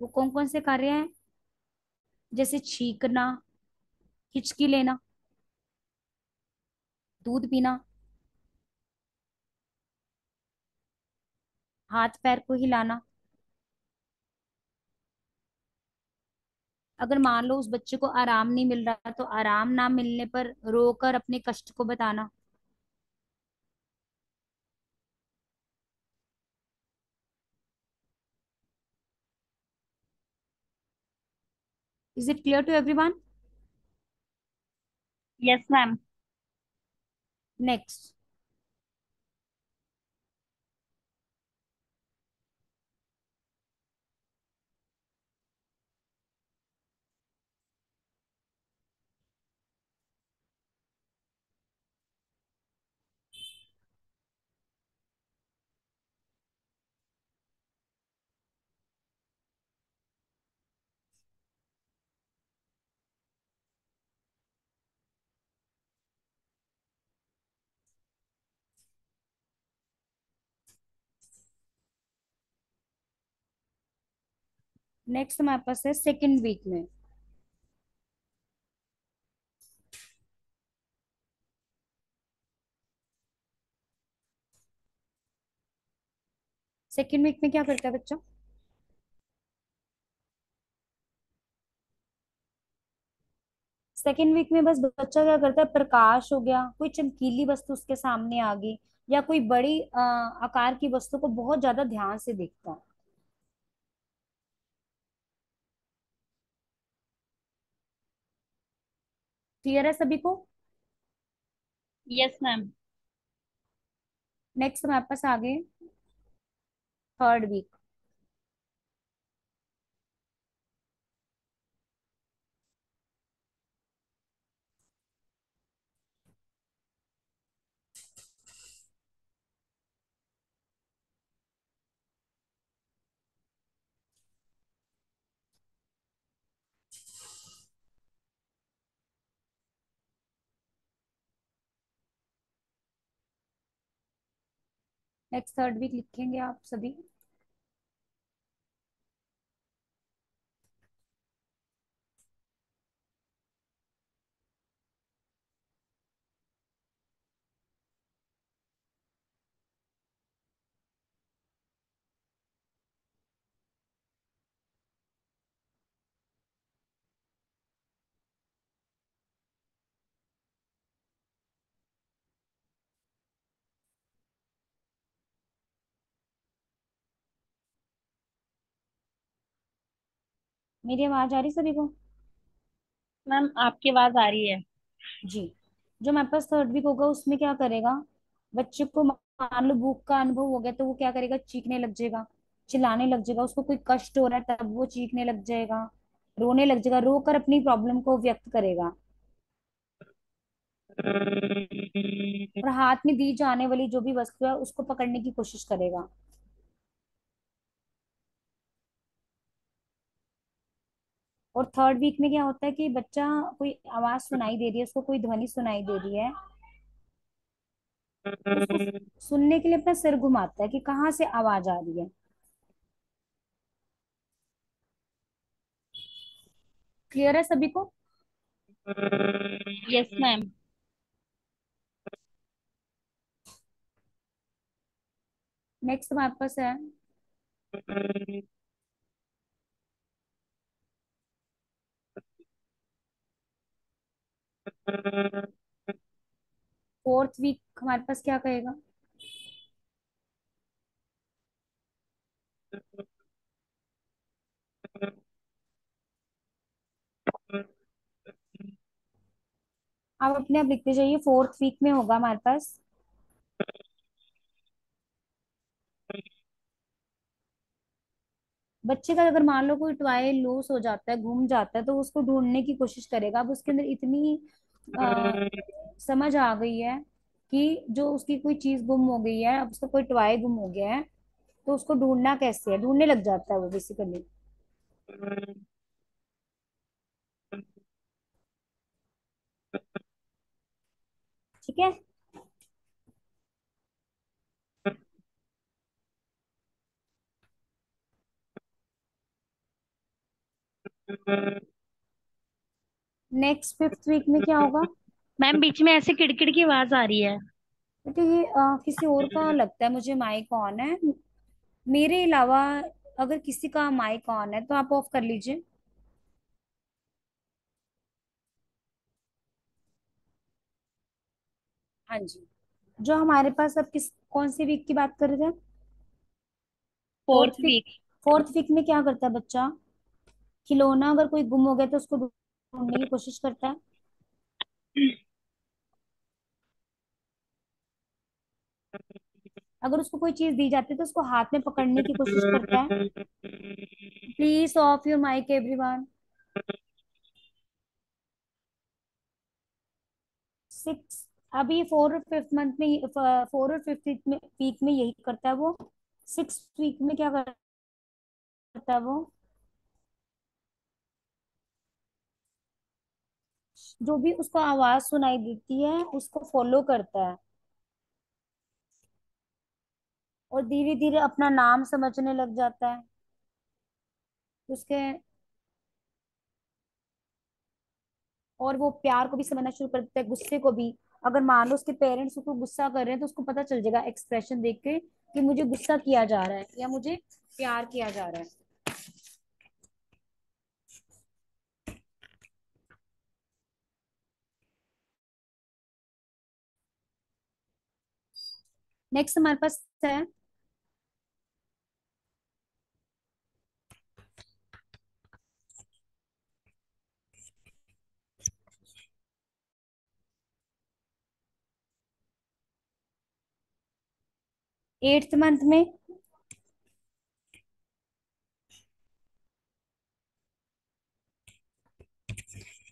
वो कौन कौन से कार्य हैं? जैसे छींकना, हिचकी लेना, दूध पीना, हाथ पैर को हिलाना। अगर मान लो उस बच्चे को आराम नहीं मिल रहा, तो आराम ना मिलने पर रोकर अपने कष्ट को बताना। Is it clear to everyone? Yes ma'am. Next, next हमारे पास है सेकेंड वीक में। सेकेंड वीक में क्या करता है बच्चा? सेकेंड वीक में बस बच्चा क्या करता है, प्रकाश हो गया, कोई चमकीली वस्तु उसके सामने आ गई, या कोई बड़ी आकार की वस्तु को बहुत ज्यादा ध्यान से देखता है। क्लियर है सभी को? Yes ma'am. नेक्स्ट हमारे पास आगे third week. Next third week लिखेंगे आप सभी। मेरी आवाज आ रही सभी को? मैम आपकी आवाज आ रही है। जी। जो हमारे पास थर्ड वीक होगा उसमें क्या करेगा, बच्चे को मान लो भूख का अनुभव हो गया, तो वो क्या करेगा, चीखने लग जाएगा, चिल्लाने लग जाएगा। उसको कोई कष्ट हो रहा है तब वो चीखने लग जाएगा, रोने लग जाएगा, रोकर अपनी प्रॉब्लम को व्यक्त करेगा। और हाथ में दी जाने वाली जो भी वस्तु है उसको पकड़ने की कोशिश करेगा। और थर्ड वीक में क्या होता है कि बच्चा, कोई आवाज सुनाई दे रही है उसको, कोई ध्वनि सुनाई दे रही है, तो उसको सुनने के लिए अपना सिर घुमाता है कि कहाँ से आवाज आ रही है। क्लियर है सभी को? Yes ma'am. नेक्स्ट हमारे पास है फोर्थ वीक, हमारे पास क्या कहेगा? आप अपने आप लिखते जाइए, फोर्थ वीक में होगा हमारे पास। बच्चे का अगर मान लो कोई टॉय लूज हो जाता है, गुम जाता है, तो उसको ढूंढने की कोशिश करेगा। अब उसके अंदर इतनी आ, समझ आ गई है कि जो उसकी कोई चीज गुम हो गई है, अब उसका कोई टॉय गुम हो गया है, तो उसको ढूंढना कैसे है, ढूंढने लग जाता है वो बेसिकली। ठीक है। नेक्स्ट फिफ्थ वीक में क्या होगा? मैम बीच में ऐसे किड़किड़ की आवाज आ रही है। बेटे ये किसी और का लगता है मुझे, माइक ऑन है मेरे अलावा। अगर किसी का माइक ऑन है तो आप ऑफ कर लीजिए। हाँ जी। जो हमारे पास अब किस कौन सी वीक की बात कर रहे थे? Fourth fourth week. Week. Fourth week में क्या करता है बच्चा? खिलौना अगर कोई गुम हो गया तो उसको ढूंढने की कोशिश करता है। अगर उसको कोई चीज दी जाती है तो उसको हाथ में पकड़ने की कोशिश करता है। Please off your mic everyone. Six. अभी फोर और फिफ्थ मंथ में, फोर और फिफ्थ वीक में यही करता है वो। सिक्स वीक में क्या करता है वो? जो भी उसको आवाज सुनाई देती है उसको फॉलो करता है, और धीरे धीरे अपना नाम समझने लग जाता है उसके। और वो प्यार को भी समझना शुरू कर देता है, गुस्से को भी। अगर मान लो उसके पेरेंट्स उसको गुस्सा कर रहे हैं तो उसको पता चल जाएगा एक्सप्रेशन देख के कि मुझे गुस्सा किया जा रहा है या मुझे प्यार किया जा रहा है। नेक्स्ट हमारे पास है एट्थ मंथ में।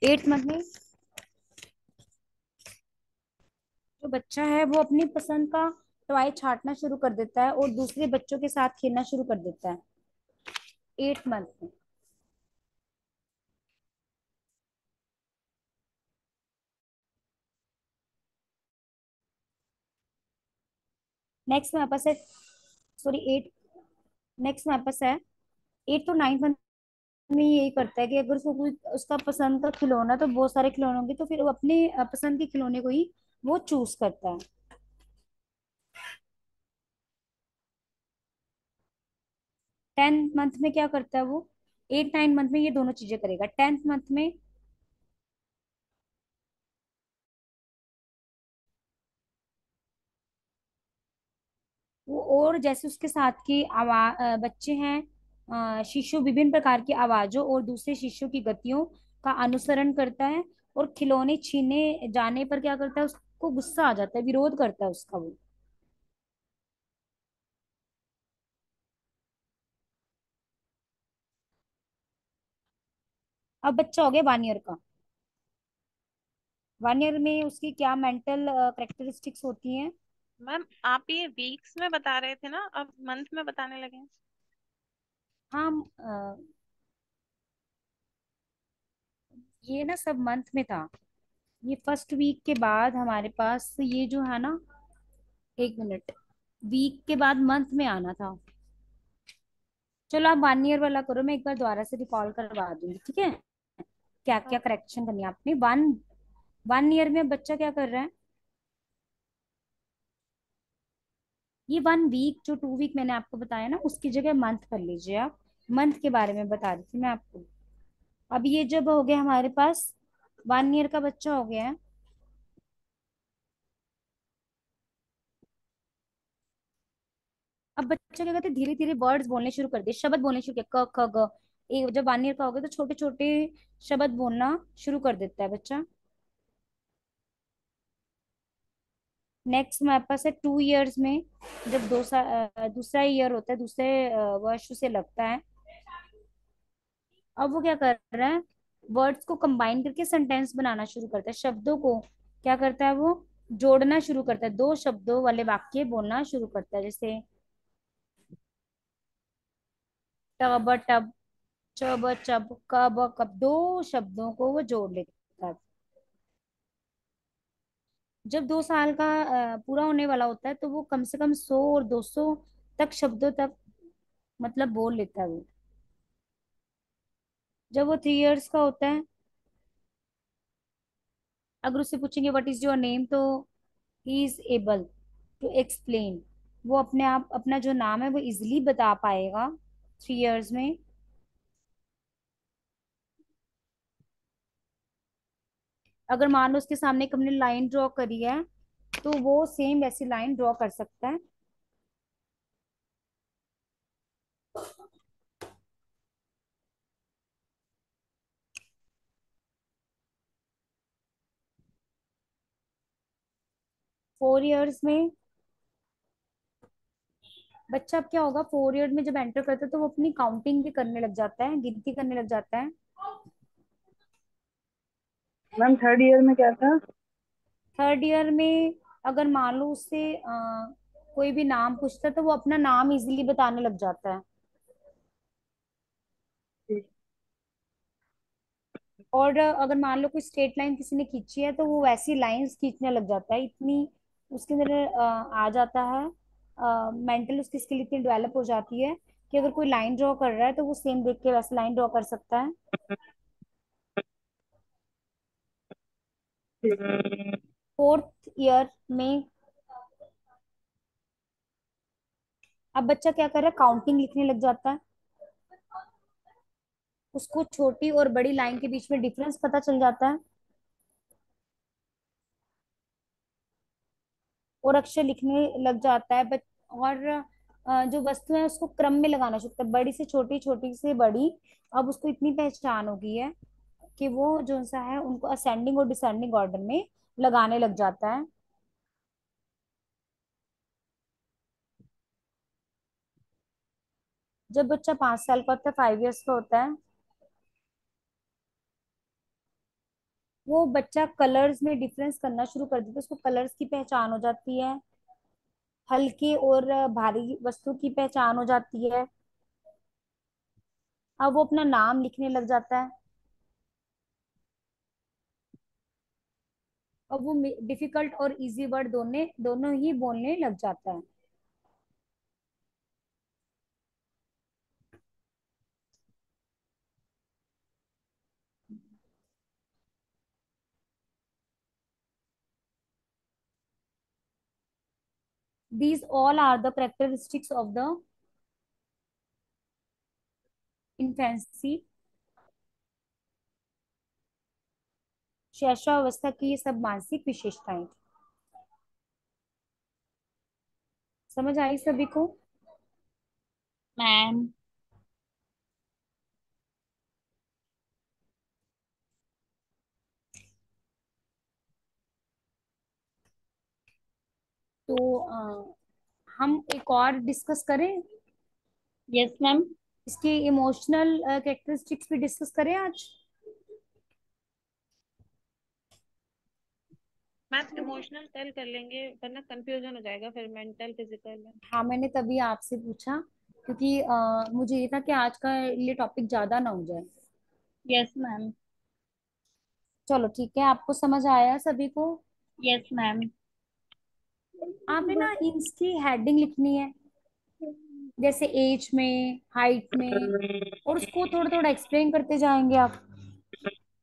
एट्थ मंथ में जो बच्चा है वो अपनी पसंद का टॉय छांटना शुरू कर देता है और दूसरे बच्चों के साथ खेलना शुरू कर देता है एट्थ मंथ में। नेक्स्ट हमारे पास है, सॉरी एट, नेक्स्ट हमारे पास है एट तो नाइन्थ मंथ में यही करता है कि अगर उसको कोई उसका पसंद का खिलौना, तो बहुत सारे खिलौने होंगे तो फिर वो अपने पसंद के खिलौने को ही वो चूज करता है। टेंथ मंथ में क्या करता है वो? एट नाइन मंथ में ये दोनों चीजें करेगा। टेंथ मंथ में वो, और जैसे उसके साथ के बच्चे हैं, शिशु विभिन्न प्रकार की आवाजों और दूसरे शिशु की गतियों का अनुसरण करता है, और खिलौने छीने जाने पर क्या करता है, उसको गुस्सा आ जाता है, विरोध करता है उसका वो। अब बच्चा हो गया 1 ईयर का। 1 ईयर में उसकी क्या मेंटल करेक्टरिस्टिक्स होती हैं? मैम आप ये वीक्स में बता रहे थे ना, अब मंथ में बताने लगे हैं। हम ये ना सब मंथ में था। ये फर्स्ट वीक के बाद हमारे पास ये जो है ना, एक मिनट, वीक के बाद मंथ में आना था। चलो आप 1 ईयर वाला करो, मैं एक बार दोबारा से रिकॉल करवा दूंगी, ठीक है। क्या क्या ओके। करेक्शन करनी है आपने। 1 ईयर में बच्चा क्या कर रहा है। ये 1 वीक, जो 2 वीक मैंने आपको बताया ना, उसकी जगह मंथ कर लीजिए आप। मंथ के बारे में बता रही थी मैं आपको। अब ये जब हो गया हमारे पास, 1 ईयर का बच्चा हो गया है। अब बच्चा क्या करते हैं, धीरे धीरे वर्ड्स बोलने शुरू कर दिए, शब्द बोलने शुरू किया, क ख ग। जब 1 ईयर का हो गया तो छोटे छोटे शब्द बोलना शुरू कर देता है बच्चा। नेक्स्ट हमारे पास है 2 ईयर्स में, जब 2 साल दूसरा ईयर होता है, दूसरे वर्ष से लगता है। अब वो क्या कर रहा है, वर्ड्स को कंबाइन करके सेंटेंस बनाना शुरू करता है, शब्दों को क्या करता है वो, जोड़ना शुरू करता है, 2 शब्दों वाले वाक्य बोलना शुरू करता है। जैसे टब टब, चब चब, कब कब, 2 शब्दों को वो जोड़ लेता है। जब 2 साल का पूरा होने वाला होता है तो वो कम से कम 100 और 200 तक शब्दों तक मतलब बोल लेता है वो। जब वो 3 ईयर्स का होता है, अगर उससे पूछेंगे व्हाट इज योर नेम, तो he is able to explain, वो अपने आप अपना जो नाम है वो इजिली बता पाएगा 3 ईयर्स में। अगर मान लो उसके सामने एक हमने लाइन ड्रॉ करी है, तो वो सेम वैसी लाइन ड्रॉ कर सकता है। 4 ईयर्स में बच्चा, अब क्या होगा, 4 ईयर में जब एंटर करता है तो वो अपनी काउंटिंग भी करने लग जाता है, गिनती करने लग जाता है। मैम थर्ड ईयर में क्या था? 3rd ईयर में अगर मान लो उससे कोई भी नाम पूछता है तो वो अपना नाम इजीली बताने लग जाता है। और अगर मान लो कोई स्ट्रेट लाइन किसी ने खींची है तो वो वैसी लाइंस खींचने लग जाता है, इतनी उसके अंदर आ जाता है। मेंटल उसकी स्किल इतनी डेवलप हो जाती है कि अगर कोई लाइन ड्रॉ कर रहा है तो वो सेम देख के वैसे लाइन ड्रॉ कर सकता है। 4th ईयर में अब बच्चा क्या कर रहा है, काउंटिंग लिखने लग जाता है। उसको छोटी और बड़ी लाइन के बीच में डिफरेंस पता चल जाता है, और अक्षर लिखने लग जाता है। और जो वस्तु है उसको क्रम में लगाना शुरू करता है, बड़ी से छोटी, छोटी से बड़ी। अब उसको इतनी पहचान हो गई है कि वो जो सा है उनको असेंडिंग और डिसेंडिंग ऑर्डर में लगाने लग जाता है। जब बच्चा 5 साल का होता है, 5 ईयर्स का होता है, वो बच्चा कलर्स में डिफरेंस करना शुरू कर देता है, उसको कलर्स की पहचान हो जाती है, हल्के और भारी वस्तु की पहचान हो जाती है। अब वो अपना नाम लिखने लग जाता है, और वो डिफिकल्ट और इजी वर्ड दोनों दोनों ही बोलने लग जाता है। These all are the characteristics of the infancy। शैशवावस्था की ये सब मानसिक विशेषताएं। समझ आई सभी को। मैम। तो हम एक और डिस्कस करें, यस मैम। इसके इमोशनल कैरेक्टरिस्टिक्स भी डिस्कस करें आज। मैथ इमोशनल कल कर लेंगे, वरना कंफ्यूजन हो जाएगा फिर मेंटल फिजिकल में। हाँ, मैंने तभी आपसे पूछा, क्योंकि मुझे ये था कि आज का ये टॉपिक ज्यादा ना हो जाए। Yes ma'am. चलो ठीक है, आपको समझ आया सभी को। Yes ma'am. आपने ना इसकी हेडिंग लिखनी है, जैसे एज में, हाइट में, और उसको थोड़ा थोड़ा एक्सप्लेन करते जाएंगे आप।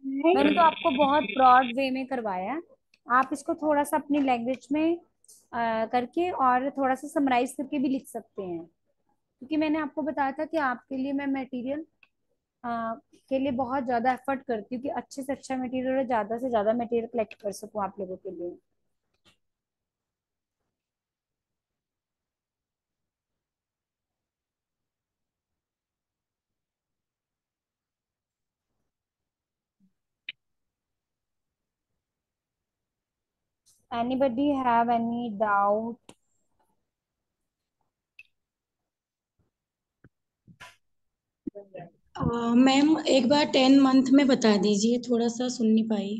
मैंने तो आपको बहुत ब्रॉड वे में करवाया है, आप इसको थोड़ा सा अपनी लैंग्वेज में करके और थोड़ा सा समराइज करके भी लिख सकते हैं, क्योंकि मैंने आपको बताया था कि आपके लिए मैं मटेरियल के लिए बहुत ज्यादा एफर्ट करती हूँ कि अच्छे से अच्छा मटेरियल और ज्यादा से ज्यादा मटेरियल कलेक्ट कर सकूँ आप लोगों के लिए। Anybody have any doubt? Ma'am एक बार 10 मंथ में बता दीजिए, थोड़ा सा सुन नहीं पाई।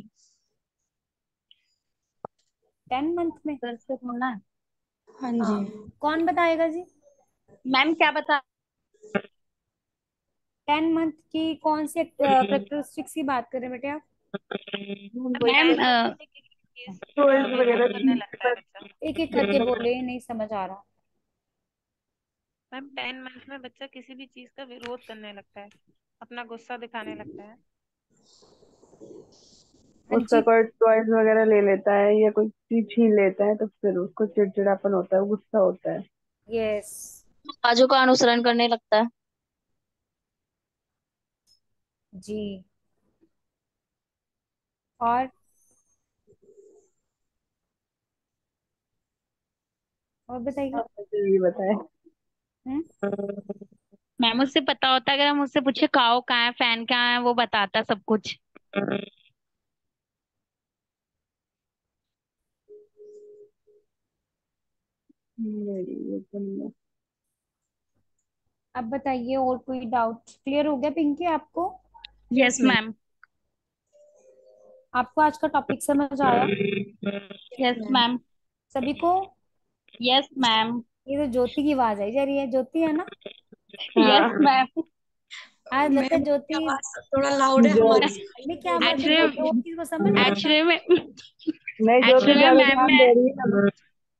10 मंथ में? फिर से बोलना है। हाँ हाँ, जी। कौन बताएगा जी? मैम क्या बता 10 मंथ की कौन से करेक्टरिस्टिक्स की बात कर रहे हैं बेटे आप? मैम चीज का टॉयज विरोध वगैरह करने लगता है बच्चा। एक एक करके बोले, नहीं समझ आ रहा। मैम 10 मंथ में बच्चा किसी भी चीज का विरोध करने लगता है, अपना गुस्सा दिखाने लगता है। हाँ उसका जी। कोई टॉयज वगैरह ले लेता है या कोई चीज छीन लेता है तो फिर उसको चिड़चिड़ापन होता है, गुस्सा होता है। यस। आवाजों का अनुसरण करने लगता है। जी। और बताइए। आपने ये बताया। हम्म। मैम उससे पता होता है, अगर हम उससे पूछे काओ कहाँ है, फैन कहाँ है, वो बताता सब कुछ। ये तो नहीं है। अब बताइए, और कोई डाउट क्लियर हो गया पिंकी आपको? Yes ma'am. आपको आज का टॉपिक समझ आया यस मैम। सभी को? Yes ma'am. ये तो ज्योति की आवाज आई जा रही है, ज्योति है ना? यस हाँ। मैम। आज लगता है मैम ज्योति। आवाज थोड़ा लाउड है, जो हमारी नहीं, क्या बात है, ज्योति और एक्चुअली किसी को समझ नहीं आता? एक्चुअली में नहीं, ज्योति एक्चुअली में ज्यादा मैम ध्यान मैं दे रही है ना।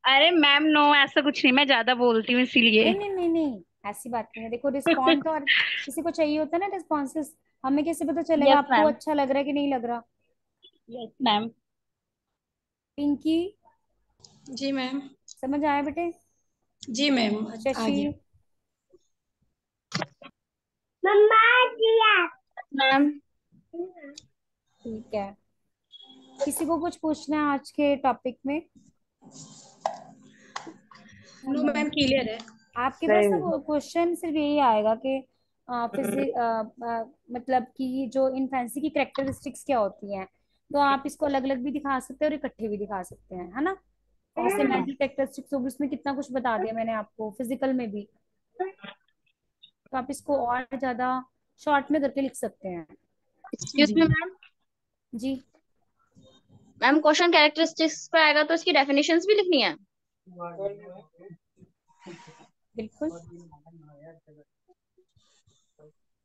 अरे मैम नो, ऐसा कुछ नहीं, मैं ज्यादा बोलती हूँ इसीलिए। नहीं नहीं नहीं नहीं, ऐसी बात नहीं है। देखो, रिस्पॉन्ड तो और किसी को चाहिए होता है ना, रिस्पॉन्सेस। हमें कैसे पता चलेगा यस आपको मैम। अच्छा लग रहा है कि नहीं लग रहा? Yes ma'am. पिंकी, जी मैम। समझ आया बेटे? जी मैम, आ शशि? गया। मैम ठीक है। किसी को कुछ पूछना है आज के टॉपिक में? नो मैम, क्लियर है। आपके पास ना सही। क्वेश्चन सिर्फ यही आएगा कि मतलब कि जो इन्फेंसी की करेक्टरिस्टिक्स क्या होती हैं, तो आप इसको अलग अलग भी दिखा सकते हैं और इकट्ठे भी दिखा सकते हैं, है ना? जैसे मेंटल करेक्टरिस्टिक्स होगी, उसमें कितना कुछ बता दिया मैंने आपको, फिजिकल में भी। तो आप इसको और ज्यादा शॉर्ट में करके लिख सकते हैं। एक्सक्यूज मी जी मैम। जी। मैम क्वेश्चन कैरेक्टरिस्टिक्स पे आएगा तो इसकी डेफिनेशंस भी लिखनी है। बिल्कुल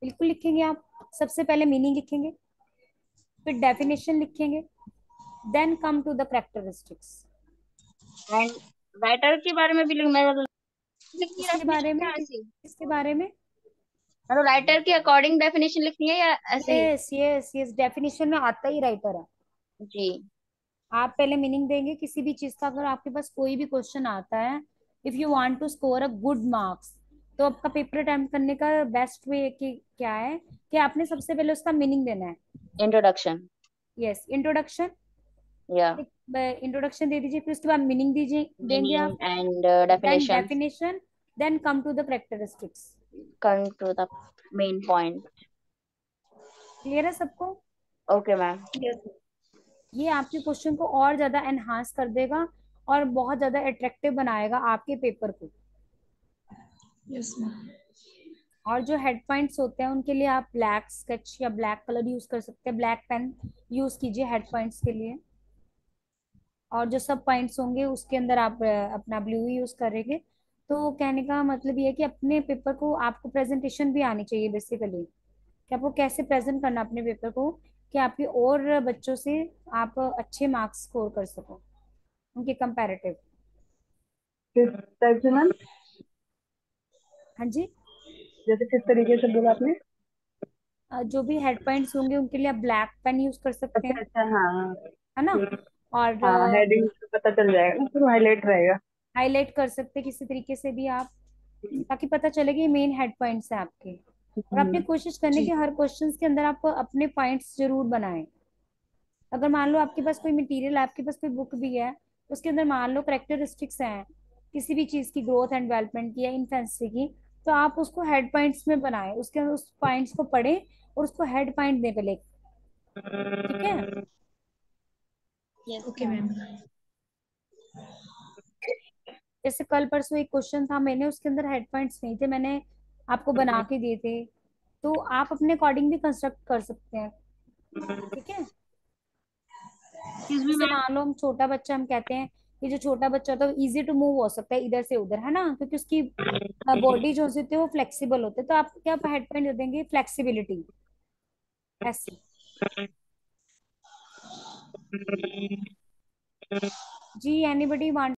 बिल्कुल लिखेंगे आप। सबसे पहले मीनिंग लिखेंगे, फिर डेफिनेशन लिखेंगे, then come to the characteristics. And writer के बारे में भी लिखनी है किसके बारे डेफिनेशन में? या ऐसे ही? किसके बारे में? मतलब राइटर के अकॉर्डिंग डेफिनेशन लिखनी है या ऐसे ही? यस यस यस, डेफिनेशन में आता ही राइटर है। जी। आप पहले मीनिंग देंगे किसी भी चीज का। अगर आपके पास कोई भी क्वेश्चन आता है, if you want to score a good marks, तो आपका पेपर अटेम्प्ट करने का बेस्ट वे कि क्या है कि आपने सबसे पहले उसका मीनिंग देना है। इंट्रोडक्शन। Yes, introduction. या इंट्रोडक्शन दे दीजिए, फिर उसके बाद मीनिंग दीजिए, देंगे मीनिंग आप। And then definition. Definition, then come to the characteristics. Come to the main point. Clear है सबको? Okay ma'am. ये आपके क्वेश्चन को और ज्यादा एनहांस कर देगा और बहुत ज्यादा अट्रैक्टिव बनाएगा आपके पेपर को। Yes ma'am. और जो हेड पॉइंट्स होते हैं उनके लिए आप ब्लैक स्केच या ब्लैक कलर यूज कर सकते हैं, ब्लैक पेन यूज कीजिए हेड पॉइंट्स के लिए। और जो सब पॉइंट्स होंगे उसके अंदर आप अपना ब्लू यूज करेंगे। तो कहने का मतलब ये है कि अपने पेपर को आपको प्रेजेंटेशन भी आनी चाहिए बेसिकली, कि आपको कैसे प्रेजेंट करना अपने पेपर को, कि आपके और बच्चों से आप अच्छे मार्क्स स्कोर कर सको उनके कंपैरेटिव। किस टाइप से मैम? हाँ जी। जैसे किस तरीके से बोला आपने? जो भी हेड पॉइंट्स होंगे उनके लिए आप ब्लैक पेन यूज कर सकते अच्छा हैं, अच्छा, हाँ है ना। और हाँ, हेडिंग से पता चल जाएगा ना, फिर हाईलाइट रहेगा। हाईलाइट कर सकते हैं किसी तरीके से भी आप, ताकि पता चले कि मेन हेड पॉइंट्स हैं आपके। और आपने कोशिश करनी जी कि हर क्वेश्चंस के अंदर आप अपने पॉइंट्स जरूर बनाएं। अगर मान लो आपके पास कोई मटेरियल, आपके पास कोई बुक भी है, उसके अंदर मान लो करेक्टरिस्टिक्स हैं किसी भी चीज की, ग्रोथ एंड डेवलपमेंट की या इन्फेंसी की, तो आप उसको हेड पॉइंट्स में बनाएं, उसके अंदर उस पॉइंट्स को पढ़ें और उसको हेड पॉइंट दे पहले। ठीक है। Yes okay ma'am. मैम। जैसे कल परसों एक क्वेश्चन था, मैंने उसके अंदर हेड पॉइंट्स नहीं थे, मैंने आपको बना के दिए थे, तो आप अपने अकॉर्डिंग भी कंस्ट्रक्ट कर सकते हैं। ठीक है। एक्सक्यूज मी जैसे मैम। मान लो हम छोटा बच्चा, हम कहते हैं कि जो छोटा बच्चा होता है वो इजी टू मूव हो सकता है इधर से उधर, है ना, क्योंकि उसकी बॉडी जो होती है वो फ्लेक्सिबल होती है, तो आप क्या हेड पॉइंट दे देंगे, फ्लेक्सिबिलिटी, ऐसे। जी, एनीबडी वांट